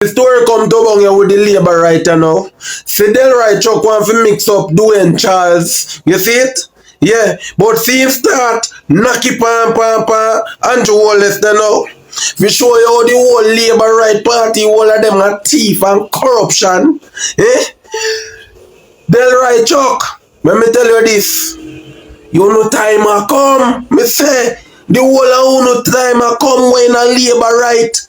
The story come to bang here with the Labourite now. See Delroy Chuck want to mix up Dwayne Charles. You see it? Yeah. But see him start knocky pam pam pam Andrew Holness now. We show you how the whole Labourite Party, all of them are thief and corruption. Eh? Delroy Chuck, let me tell you this. You know time a come. Me say the whole of you know time a come when a Labourite.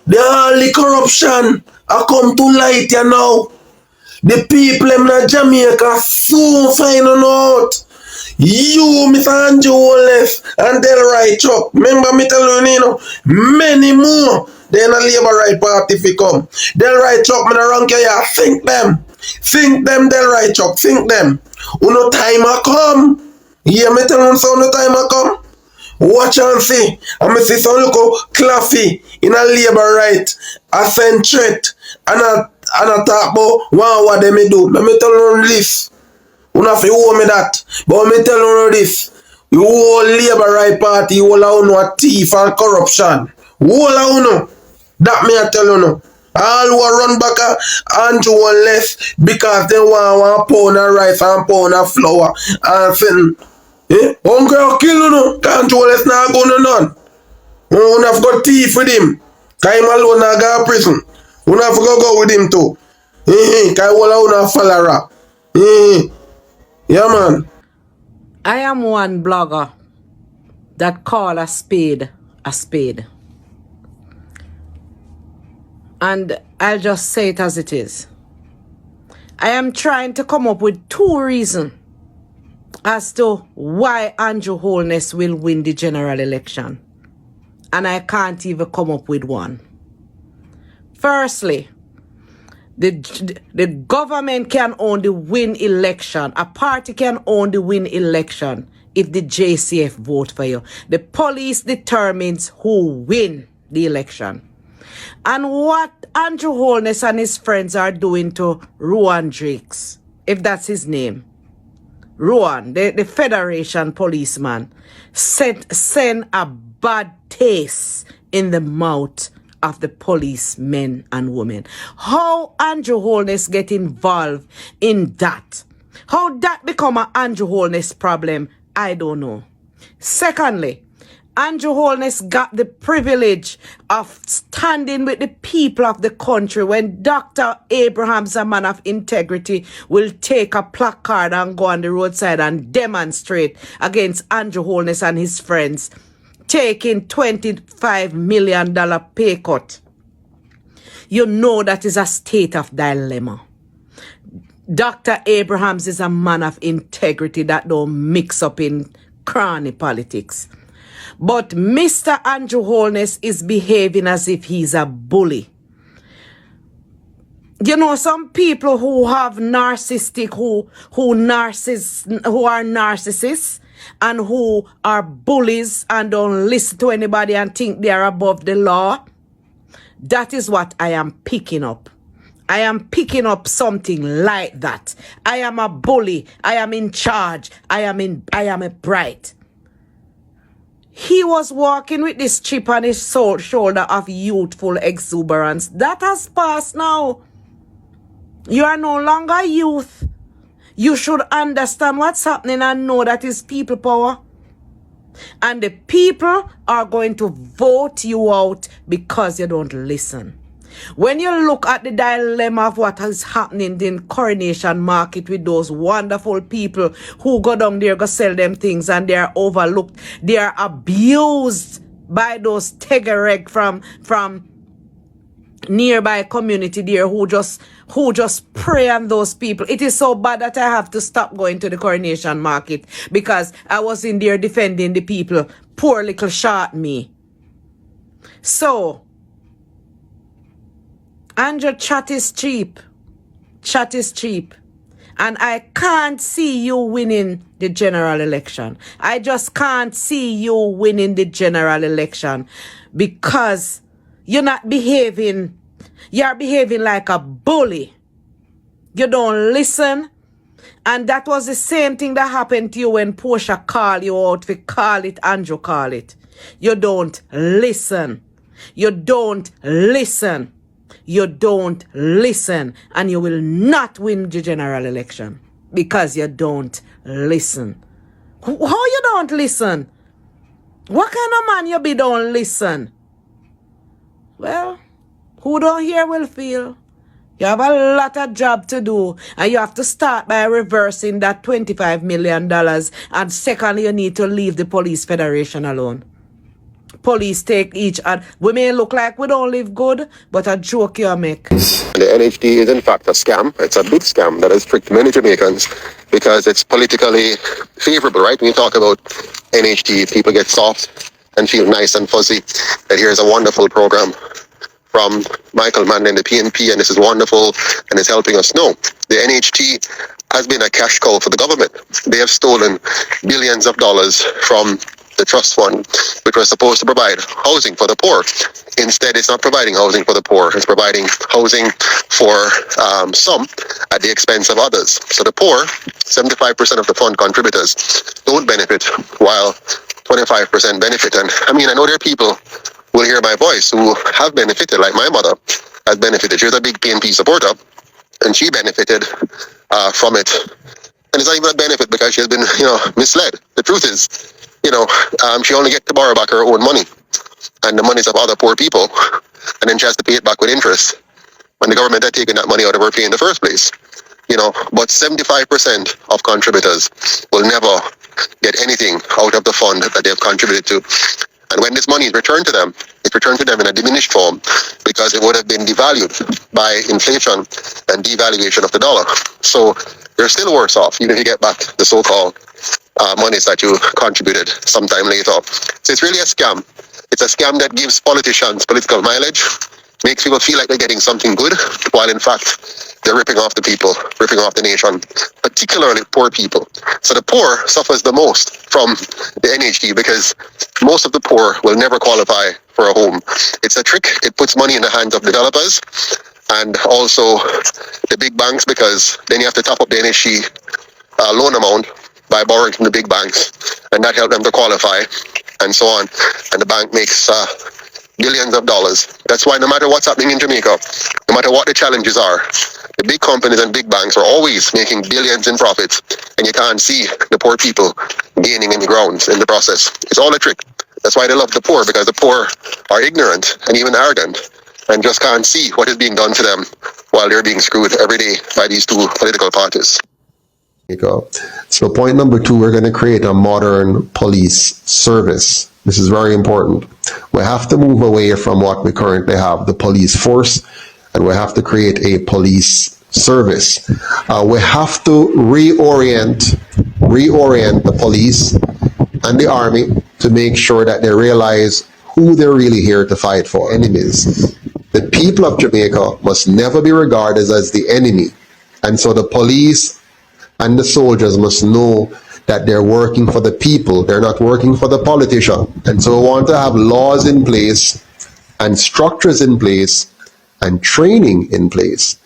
The only corruption I come to light you now. The people in Jamaica soon find out. You, Mr. Andrew Holness and Delroy Chuck. Remember me tell you, many more than a Labourite Party if you come. Delroy Chuck, me the rank here. Think them. Think them, Delroy Chuck. Think them. Uno time a come. Yeah, me tell you so no time a come. Watch and see. And me see some look claffy in a Labourite, a centret, and a talk about what they may do. Let me tell you this. You have to owe me that. But me tell you this. You whole Labourite Party, you all know a thief and corruption. All you know. That me I tell you now. All who run back Andrew Holness because they want 1 pound of rice and 1 pound of flour and thing. Eh? Hungry will kill you now. Can't you let's not go none. You have got thief with him. Cause him alone not go to prison. You have to go with him too. Cause you not follower. Yeah man. I am one blogger that call a spade a spade. And I'll just say it as it is. I am trying to come up with 2 reasons as to why Andrew Holness will win the general election. And I can't even come up with one. Firstly, the government can only win election. A party can only win election if the JCF vote for you. The police determines who win the election. And what Andrew Holness and his friends are doing to Rowan Drakes, if that's his name, Rowan, the Federation policeman, send a bad taste in the mouth of the policemen and women. How Andrew Holness get involved in that? How that become an Andrew Holness problem, I don't know. Secondly, Andrew Holness got the privilege of standing with the people of the country when Dr. Abrahams, a man of integrity, will take a placard and go on the roadside and demonstrate against Andrew Holness and his friends, taking $25 million pay cut. You know that is a state of dilemma. Dr. Abrahams is a man of integrity that don't mix up in crony politics. But Mr. Andrew Holness is behaving as if he's a bully. You know, some people who have narcissistic, who are narcissists and who are bullies and don't listen to anybody and think they are above the law. That is what I am picking up. I am picking up something like that. I am a bully. I am in charge. I am a bright. He was walking with this chip on his shoulder of youthful exuberance. That has passed now. You are no longer youth. You should understand what's happening and know that is people power. And the people are going to vote you out because you don't listen. When you look at the dilemma of what is happening in Coronation Market with those wonderful people who go down there, go sell them things, and they are overlooked, they are abused by those tegereg from nearby community there who just prey on those people. It is so bad that I have to stop going to the Coronation Market because I was in there defending the people. Poor little shot me. So Andrew, chat is cheap. Chat is cheap. And I can't see you winning the general election. I just can't see you winning the general election because you're not behaving. You're behaving like a bully. You don't listen. And that was the same thing that happened to you when Portia called you out to call it, Andrew call it. You don't listen. You don't listen. You don't listen, and you will not win the general election because you don't listen. How you don't listen? What kind of man you be don't listen? Well, who don't hear will feel. You have a lot of job to do, and you have to start by reversing that $25 million. And secondly, you need to leave the police federation alone. Police take each other. We may look like we don't live good, but a joke you make. The NHD is in fact a scam. It's a big scam that has tricked many Jamaicans because it's politically favorable, right? When you talk about NHD, people get soft and feel nice and fuzzy. That here's a wonderful program from Michael Mann and the PNP, and this is wonderful and it's helping us. No, the NHT has been a cash cow for the government. They have stolen billions of dollars from the trust fund, which was supposed to provide housing for the poor. Instead, it's not providing housing for the poor. It's providing housing for some at the expense of others. So the poor, 75% of the fund contributors don't benefit, while 25% benefit. And I mean, I know there are people who will hear my voice who have benefited, like my mother has benefited. She was a big PNP supporter, and she benefited from it. And it's not even a benefit because she has been, misled. The truth is, she only gets to borrow back her own money and the monies of other poor people, and then she has to pay it back with interest when the government had taken that money out of her pay in the first place. But 75% of contributors will never get anything out of the fund that they have contributed to. And when this money is returned to them, it's returned to them in a diminished form because it would have been devalued by inflation and devaluation of the dollar. So they're still worse off, even if you get back the so-called monies that you contributed sometime later. So it's really a scam. It's a scam that gives politicians political mileage, makes people feel like they're getting something good, while in fact they're ripping off the people, ripping off the nation, particularly poor people. So the poor suffers the most from the NHD because most of the poor will never qualify for a home. It's a trick. It puts money in the hands of developers and also the big banks, because then you have to top up the NHD loan amount by borrowing from the big banks, and that helps them to qualify and so on. And the bank makes billions of dollars. That's why no matter what's happening in Jamaica, no matter what the challenges are, the big companies and big banks are always making billions in profits, and you can't see the poor people gaining any grounds in the process. It's all a trick. That's why they love the poor, because the poor are ignorant and even arrogant and just can't see what is being done to them while they're being screwed every day by these two political parties. So point number 2, we're going to create a modern police service. This is very important. We have to move away from what we currently have, the police force, and we have to create a police service. We have to reorient the police and the army to make sure that they realize who they're really here to fight for, enemies. The people of Jamaica must never be regarded as the enemy. And so the police and the soldiers must know that they're working for the people. They're not working for the politician. And so we want to have laws in place and structures in place and training in place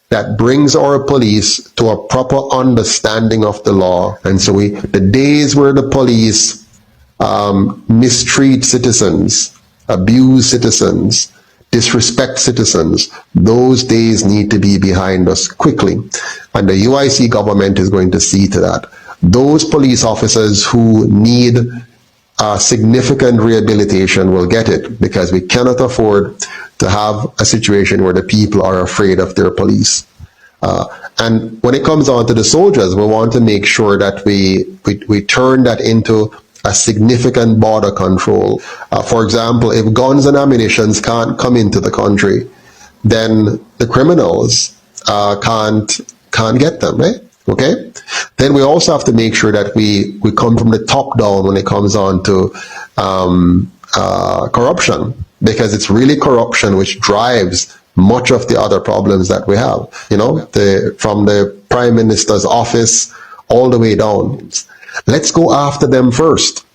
that brings our police to a proper understanding of the law. And so the days where the police mistreat citizens, abuse citizens, disrespect citizens, those days need to be behind us quickly. And the UIC government is going to see to that. Those police officers who need significant rehabilitation will get it, because we cannot afford to have a situation where the people are afraid of their police. And when it comes on to the soldiers, we want to make sure that we turn that into a significant border control. For example, if guns and ammunition can't come into the country, then the criminals can't get them, right? Okay? Then we also have to make sure that we come from the top down when it comes on to corruption, because it's really corruption which drives much of the other problems that we have, from the Prime Minister's office all the way down. Let's go after them first.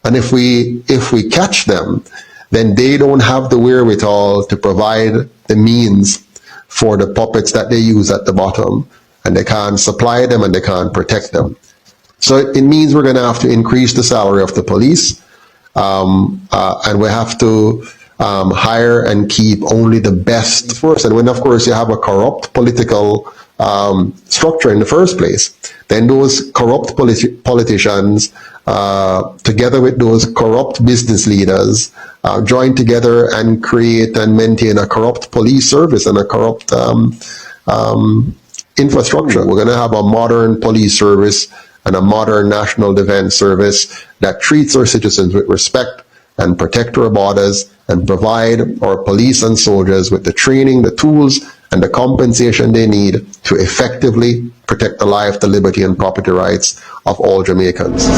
And if we catch them, then they don't have the wherewithal to provide the means for the puppets that they use at the bottom, and they can't supply them and they can't protect them. So it means we're going to have to increase the salary of the police, and we have to hire and keep only the best first. And when, of course, you have a corrupt political structure in the first place, then those corrupt politicians, together with those corrupt business leaders, join together and create and maintain a corrupt police service and a corrupt infrastructure. We're going to have a modern police service and a modern national defense service that treats our citizens with respect and protect our borders and provide our police and soldiers with the training, the tools, and the compensation they need to effectively protect the life, the liberty, and property rights of all Jamaicans.